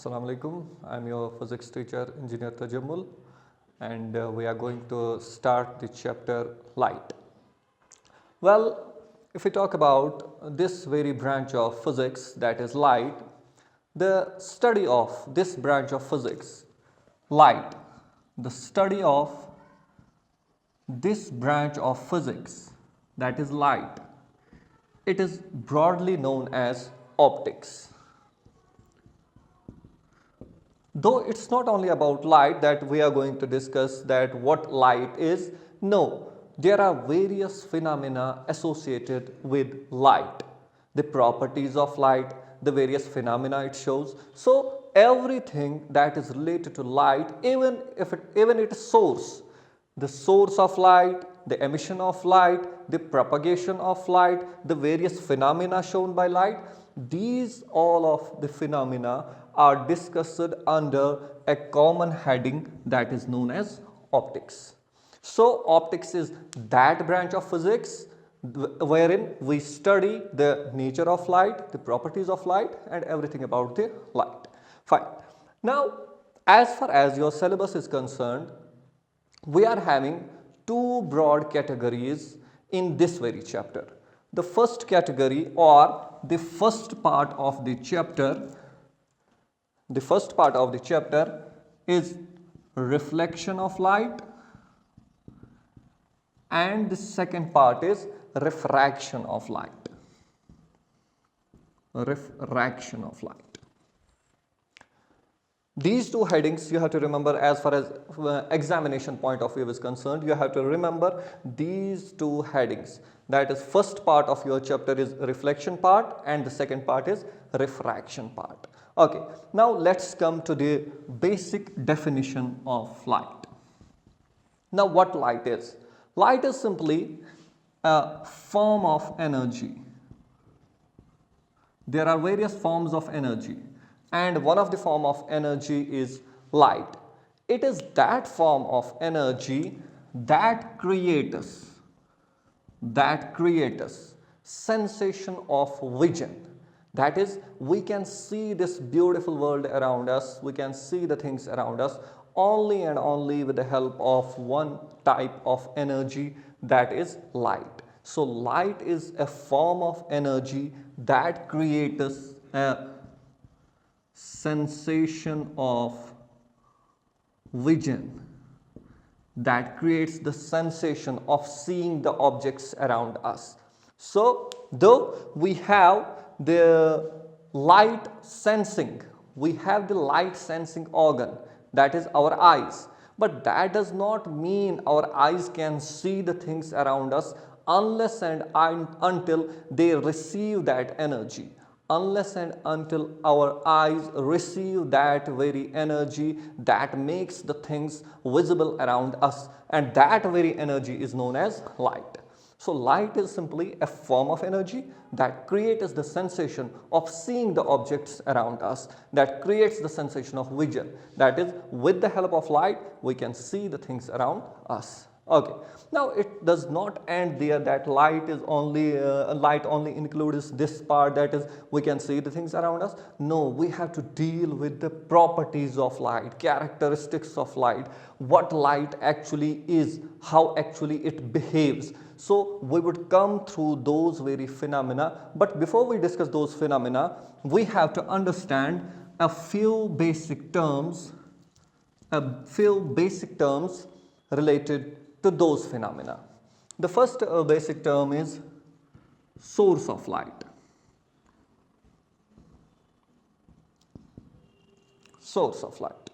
Assalamu alaikum. I'm your physics teacher, engineer Tajamul, and we are going to start the chapter light. Well, if we talk about this very branch of physics, that is light, the study of this branch of physics, light, the study of this branch of physics, that is light, it is broadly known as optics. Though it's not only about light that we are going to discuss that what light is, no, there are various phenomena associated with light, the properties of light, the various phenomena it shows. So everything that is related to light, even its source, the source of light, the emission of light, the propagation of light, the various phenomena shown by light, these all of the phenomena are discussed under a common heading that is known as optics. So optics is that branch of physics wherein we study the nature of light, the properties of light, and everything about the light. Fine. Now, as far as your syllabus is concerned, we are having two broad categories in this very chapter. The first category, or the first part of the chapter, is reflection of light, and the second part is refraction of light. Refraction of light. These two headings you have to remember as far as examination point of view is concerned. You have to remember these two headings. That is, first part of your chapter is reflection part and the second part is refraction part. Okay, now let's come to the basic definition of light. Now what light is? Light is simply a form of energy. There are various forms of energy, and one of the form of energy is light. It is that form of energy that creates sensation of vision. That is, we can see this beautiful world around us, we can see the things around us only and only with the help of one type of energy, that is light. So light is a form of energy that creates a sensation of vision, that creates the sensation of seeing the objects around us. So though we have the light sensing, we have the light sensing organ, that is our eyes, but that does not mean our eyes can see the things around us unless and until they receive that energy, unless and until our eyes receive that very energy that makes the things visible around us, and that very energy is known as light. So light is simply a form of energy that creates the sensation of seeing the objects around us, that creates the sensation of vision. That is, with the help of light, we can see the things around us. Okay. Now it does not end there, that light only includes this part, that is, we can see the things around us. No, we have to deal with the properties of light, characteristics of light, what light actually is, how actually it behaves. So we would come through those very phenomena, but before we discuss those phenomena, we have to understand a few basic terms related to those phenomena. The first basic term is source of light. Source of light.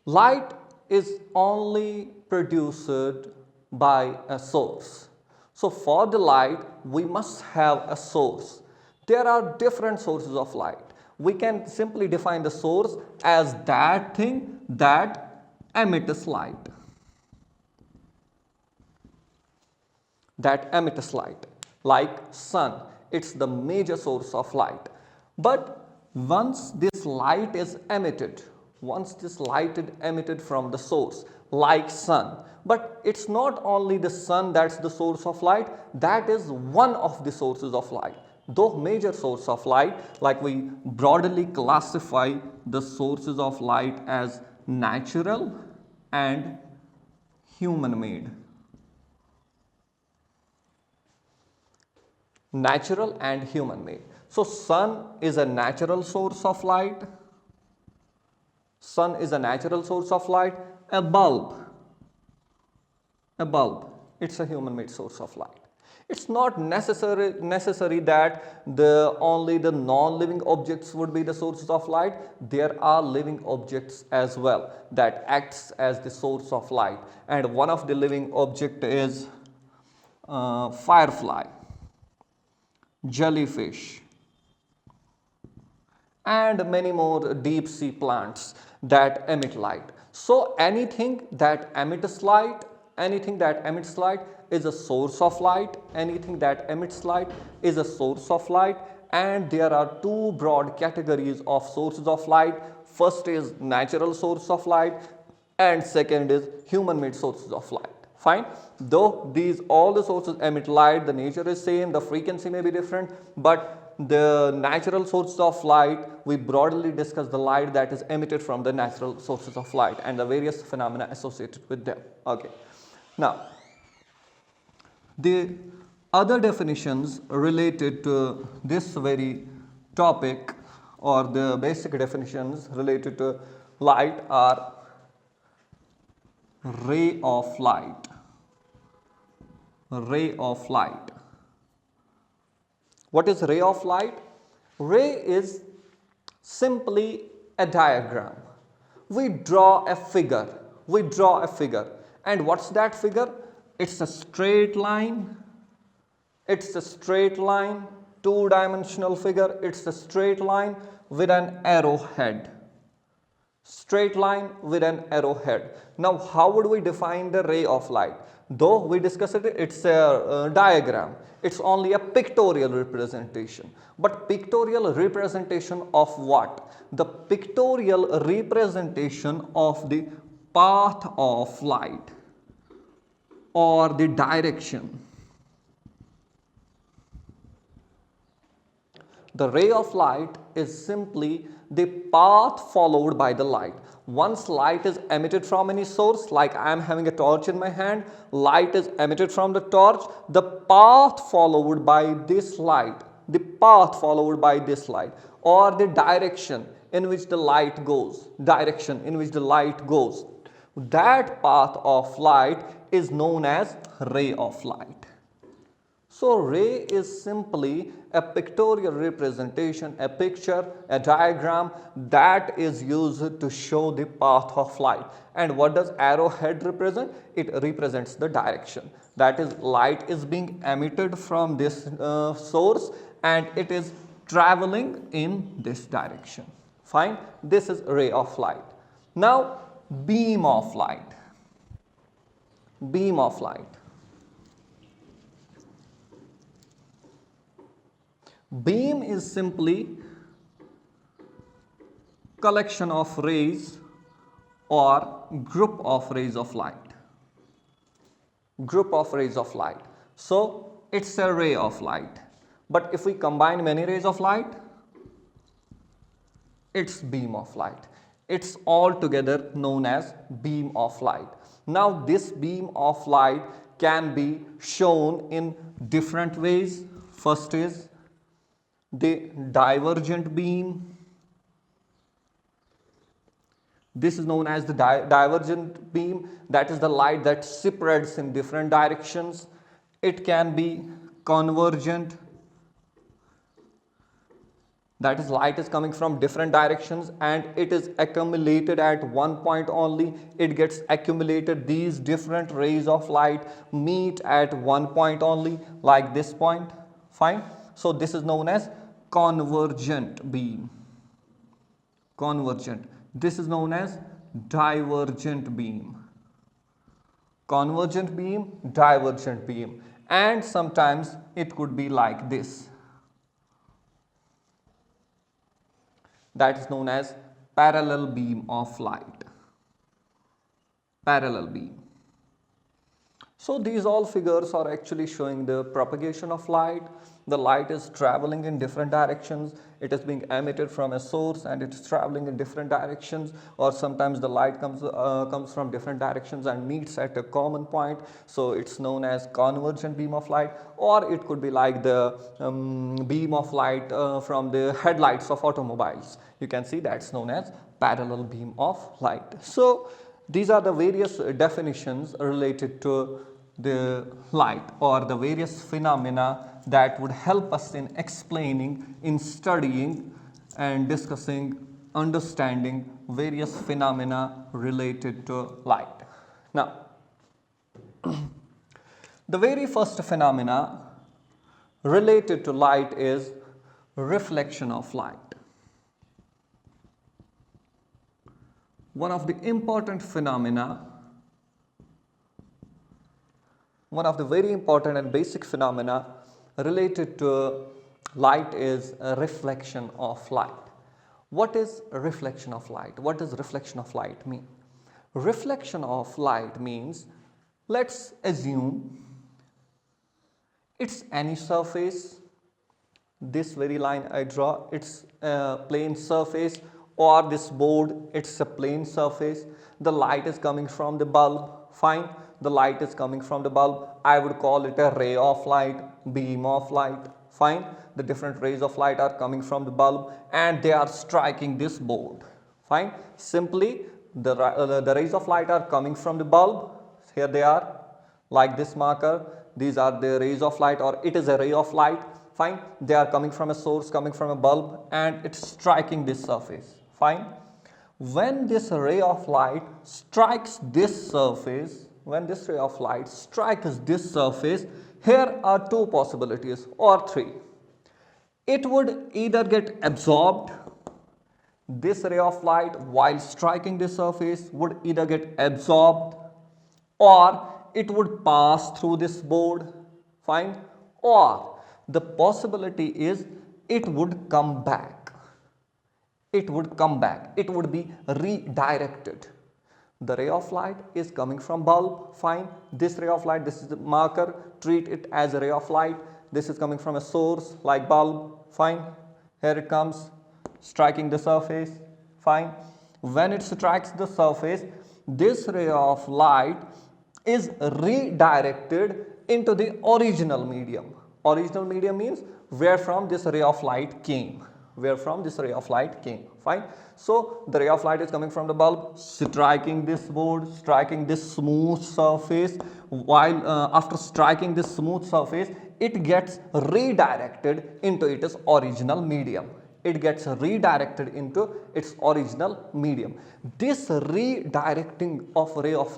Light is only produced by a source. So for the light, we must have a source. There are different sources of light. We can simply define the source as that thing that emits light. That emits light, like sun, it's the major source of light. But once this light is emitted from the source, like sun, but it's not only the sun that's the source of light, that is one of the sources of light. Though major source of light, like we broadly classify the sources of light as natural and human made. Natural and human made. So sun is a natural source of light. Sun is a natural source of light. A bulb, it's a human made source of light. It's not necessary that only the non-living objects would be the sources of light. There are living objects as well that acts as the source of light, and one of the living object is firefly, jellyfish, and many more deep sea plants that emit light. So anything that emits light is a source of light. Anything that emits light is a source of light. And there are two broad categories of sources of light. First is natural source of light, and second is human made sources of light. Fine. Though all the sources emit light, the nature is same, the frequency may be different, but the natural sources of light, we broadly discuss the light that is emitted from the natural sources of light and the various phenomena associated with them. Okay. Now, the other definitions related to this very topic, or the basic definitions related to light, are ray of light. Ray of light. What is ray of light? Ray is simply a diagram. We draw a figure. And what's that figure? It's a straight line. Two-dimensional figure. It's a straight line with an arrowhead. Now, how would we define the ray of light? Though we discussed it, it's a diagram. It's only a pictorial representation. But pictorial representation of what? The pictorial representation of the path of light or the direction. The ray of light is simply the path followed by the light. Once light is emitted from any source, like I am having a torch in my hand, light is emitted from the torch, the path followed by this light, or the direction in which the light goes, that path of light is known as ray of light. So ray is simply a pictorial representation, a picture, a diagram that is used to show the path of light. And what does arrowhead represent? It represents the direction. That is, light is being emitted from this source and it is traveling in this direction. Fine. This is ray of light. Now, beam of light. Beam is simply collection of rays or group of rays of light. So it's a ray of light. But if we combine many rays of light, it's beam of light. It's altogether known as beam of light. Now this beam of light can be shown in different ways. First is the divergent beam. This is known as the divergent beam. That is the light that spreads in different directions. It can be convergent. That is, light is coming from different directions and it is accumulated at one point only. It gets accumulated. These different rays of light meet at one point only, like this point. Fine. So this is known as convergent beam. This is known as divergent beam. Divergent beam. And sometimes it could be like this. That is known as parallel beam of light. So these all figures are actually showing the propagation of light. The light is traveling in different directions. It is being emitted from a source and it is traveling in different directions, or sometimes the light comes from different directions and meets at a common point. So it's known as convergent beam of light, or it could be like the beam of light from the headlights of automobiles. You can see that's known as parallel beam of light. So these are the various definitions related to the light, or the various phenomena that would help us in explaining, in studying and discussing, understanding various phenomena related to light. Now, the very first phenomena related to light is reflection of light. One of the important phenomena, one of the very important and basic phenomena related to light is a reflection of light. What is reflection of light? What does reflection of light mean? Reflection of light means, let's assume it's any surface. This very line I draw, it's a plane surface, or this board, it's a plane surface. The light is coming from the bulb. Fine, the light is coming from the bulb. I would call it a ray of light, beam of light. Fine, the different rays of light are coming from the bulb and they are striking this board. Fine, simply the rays of light are coming from the bulb. Here they are, like this marker. These are the rays of light, or it is a ray of light. Fine, they are coming from a source, coming from a bulb, and it's striking this surface. Fine. When this ray of light strikes this surface, here are two possibilities or three. It would either get absorbed, this ray of light while striking this surface would either get absorbed, or it would pass through this board. Fine. Or the possibility is it would come back. It would be redirected. The ray of light is coming from bulb. Fine. This ray of light, this is the marker, treat it as a ray of light. This is coming from a source like bulb. Fine. Here it comes, striking the surface. Fine. When it strikes the surface, this ray of light is redirected into the original medium. Original medium means where from this ray of light came. Fine. So the ray of light is coming from the bulb, striking this board, striking this smooth surface. While after striking this smooth surface, it gets redirected into its original medium. This redirecting of ray of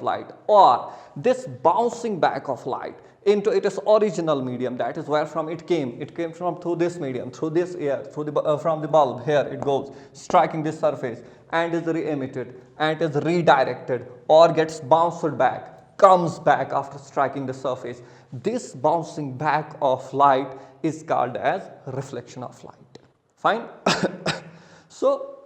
light, or this bouncing back of light into its original medium, that is where from it came. It came from through this medium, through this air, from the bulb. Here it goes, striking this surface, and is re-emitted and is redirected, or gets bounced back, comes back after striking the surface. This bouncing back of light is called as reflection of light. Fine. So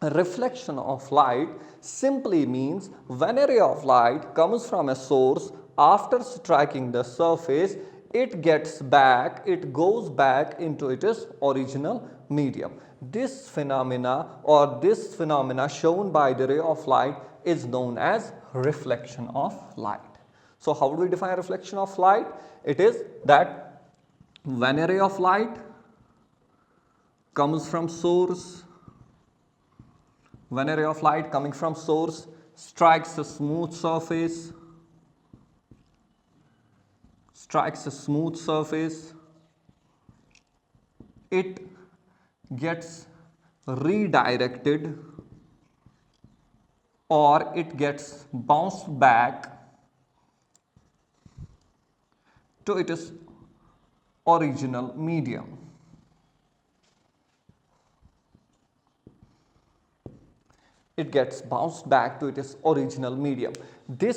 reflection of light simply means when a ray of light comes from a source, after striking the surface, it goes back into its original medium. This phenomena shown by the ray of light is known as reflection of light. So how do we define reflection of light? It is that when a ray of light comes from source, strikes a smooth surface, it gets redirected, or it gets bounced back to its original medium. This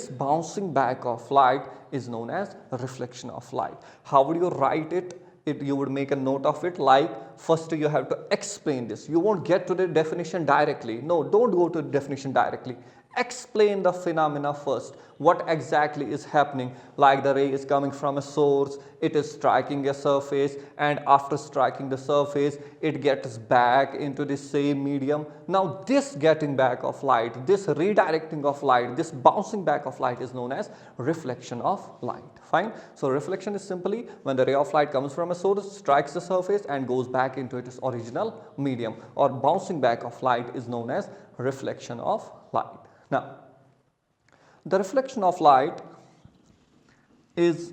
bouncing back of light is known as reflection of light. How would you write it? You would make a note of it, like first you have to explain this. You won't get to the definition directly. No, don't go to the definition directly. explain the phenomena first. What exactly is happening? Like the ray is coming from a source, it is striking a surface, and after striking the surface, it gets back into the same medium. Now this getting back of light, this redirecting of light, this bouncing back of light is known as reflection of light. Fine. So reflection is simply when the ray of light comes from a source, strikes the surface and goes back into its original medium, or bouncing back of light is known as reflection of light. Now, the reflection of light is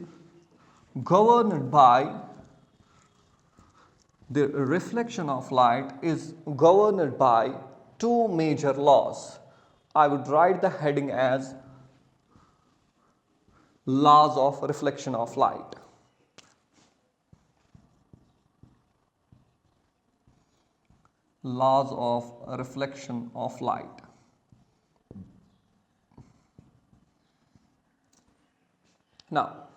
governed by two major laws. I would write the heading as laws of reflection of light. Laws of reflection of light. Now,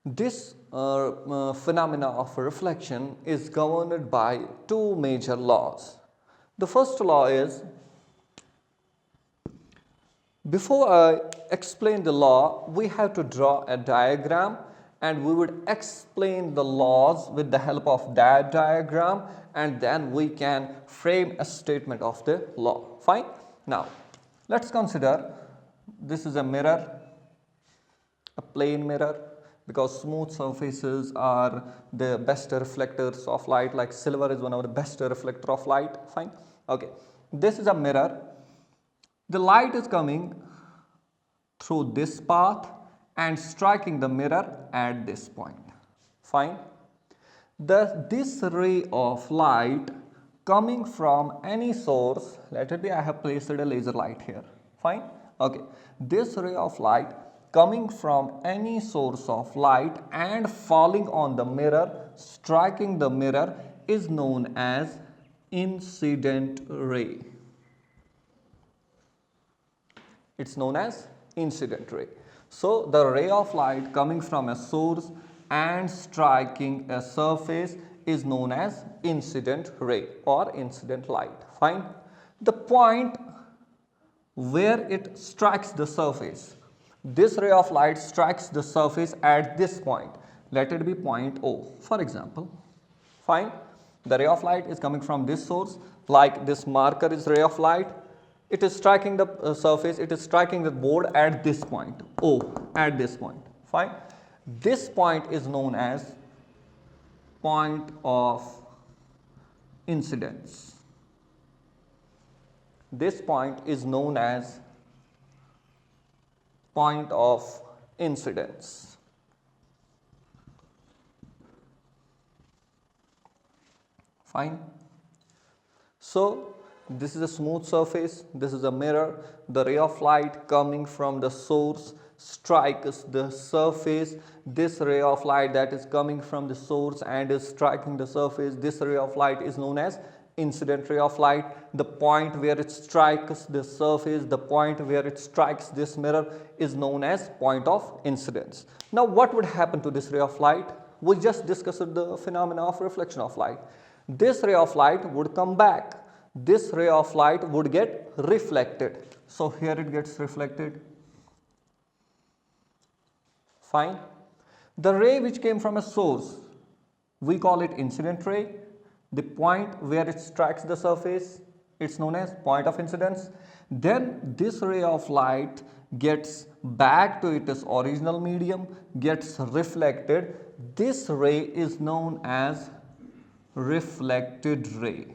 this phenomena of reflection is governed by two major laws. The first law is, before I explain the law, we have to draw a diagram, and we would explain the laws with the help of that diagram, and then we can frame a statement of the law. Fine? Now, let's consider this is a mirror, a plane mirror, because smooth surfaces are the best reflectors of light, like silver is one of the best reflector of light. Fine. Okay, this is a mirror. The light is coming through this path and striking the mirror at this point. Fine. This ray of light coming from any source, let it be I have placed a laser light here. Fine. Okay, this ray of light coming from any source of light and falling on the mirror, striking the mirror, is known as incident ray. It's known as incident ray. So the ray of light coming from a source and striking a surface is known as incident ray or incident light. Fine. The point where it strikes the surface, this ray of light strikes the surface at this point. Let it be point O, for example. Fine. The ray of light is coming from this source, like this marker is ray of light. It is striking the surface, it is striking the board at this point, O, at this point. Fine. This point is known as point of incidence. This point is known as point of incidence. Fine. So this is a smooth surface, this is a mirror. The ray of light coming from the source strikes the surface. This ray of light that is coming from the source and is striking the surface, this ray of light is known as incident ray of light. The point where it strikes the surface, the point where it strikes this mirror is known as point of incidence. Now what would happen to this ray of light? We just discussed the phenomena of reflection of light. This ray of light would come back. This ray of light would get reflected. So here it gets reflected. Fine. The ray which came from a source, we call it incident ray. The point where it strikes the surface, it's known as point of incidence. Then this ray of light gets back to its original medium, gets reflected. This ray is known as reflected ray.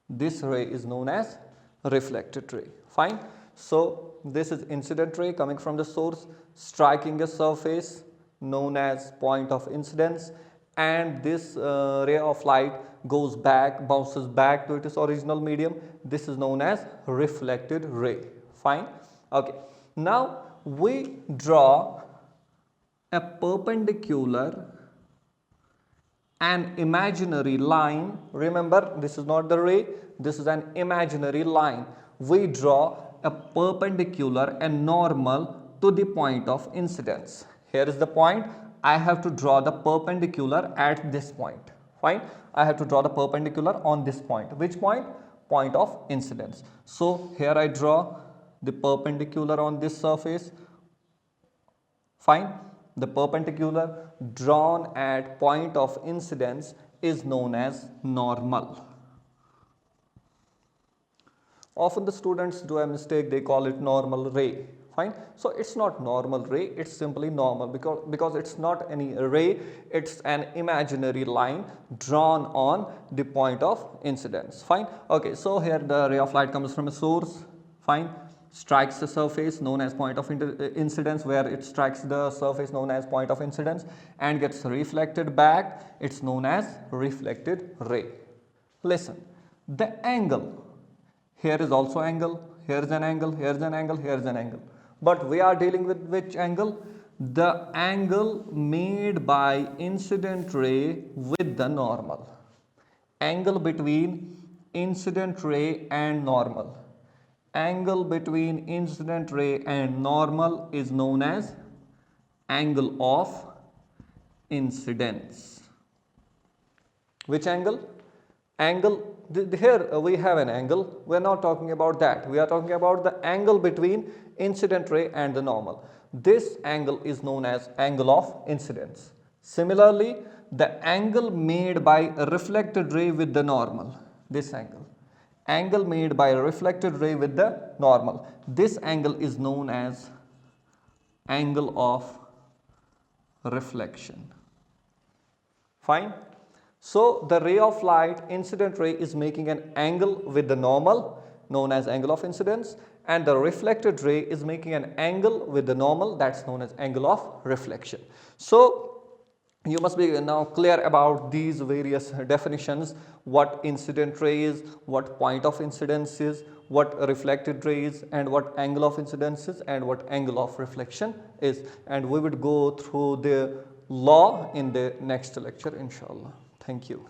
This ray is known as reflected ray. Fine. So this is incident ray coming from the source, striking a surface, known as point of incidence, and this ray of light goes back, bounces back to its original medium. This is known as reflected ray. Fine. Okay. Now we draw a perpendicular, an imaginary line. Remember, this is not the ray, this is an imaginary line. We draw a perpendicular and normal to the point of incidence. Here is the point. I have to draw the perpendicular at this point. Fine. I have to draw the perpendicular on this point. Which point? point of incidence. So here I draw the perpendicular on this surface. Fine. The perpendicular drawn at point of incidence is known as normal. Often the students do a mistake, they call it normal ray. Fine. So it's not normal ray, it's simply normal because it's not any ray, it's an imaginary line drawn on the point of incidence. Fine. Okay, so here the ray of light comes from a source. Fine. Strikes the surface known as point of incidence, where it strikes the surface known as point of incidence and gets reflected back, it's known as reflected ray. Listen, the angle, here is also angle, here is an angle, here is an angle, here is an angle. But we are dealing with which angle? The angle made by incident ray with the normal. Angle between incident ray and normal. Angle between incident ray and normal is known as angle of incidence. Which angle? Here we have an angle, we are not talking about that, we are talking about the angle between incident ray and the normal. This angle is known as angle of incidence. Similarly, the angle made by a reflected ray with the normal, this angle made by a reflected ray with the normal, this angle is known as angle of reflection. Fine. So the ray of light, incident ray, is making an angle with the normal known as angle of incidence, and the reflected ray is making an angle with the normal, that's known as angle of reflection. So you must be now clear about these various definitions, what incident ray is, what point of incidence is, what reflected ray is, and what angle of incidence is, and what angle of reflection is. And we would go through the law in the next lecture, inshallah. Thank you.